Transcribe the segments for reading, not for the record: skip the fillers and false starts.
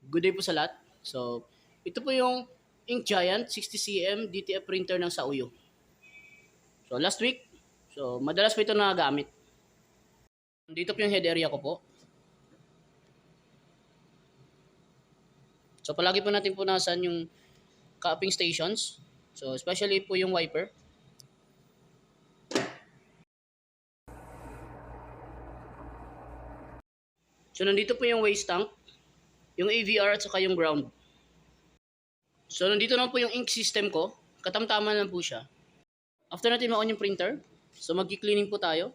Good day po sa lahat. So, ito po yung Ink Giant 60cm DTF printer ng Sauyo. So, last week, madalas po ito nagagamit. Dito po yung head area ko po. So, palagi po natin punasan yung cupping stations. So, especially po yung wiper. So, nandito po yung waste tank, yung AVR at saka yung ground. So, nandito na po yung ink system ko. Katamtaman lang po siya. After natin ma-on yung printer, so magki-cleaning po tayo.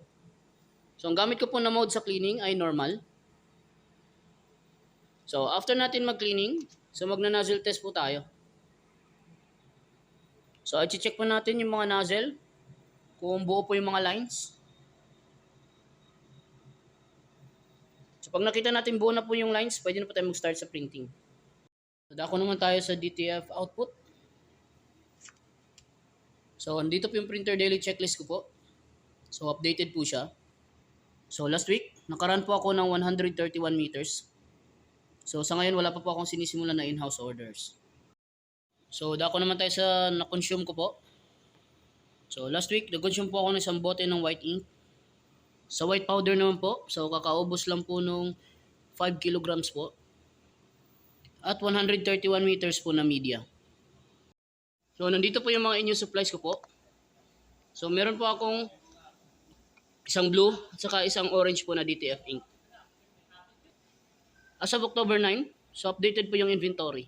So, ang gamit ko po na mode sa cleaning ay normal. So, after natin mag-cleaning, so magna-nozzle test po tayo. So, i-check po natin yung mga nozzle, kung buo po yung mga lines. So, pag nakita natin buo na po yung lines, pwede na po tayo mag-start sa printing. So, dako naman tayo sa DTF output. So, andito po yung printer daily checklist ko po. So, updated po siya. So, last week, nakarun po ako ng 131 meters. So, sa ngayon, wala pa po akong sinisimulan na in-house orders. So, dako naman tayo sa na-consume ko po. So, last week, nag-consume po ako ng isang bote ng white ink. Sa white powder naman po, so kakaubos lang po nung 5 kilograms po. At 131 meters po na media. So, nandito po yung mga in-use supplies ko po. So, meron po akong isang blue at saka isang orange po na DTF ink. As of October 9, so updated po yung inventory.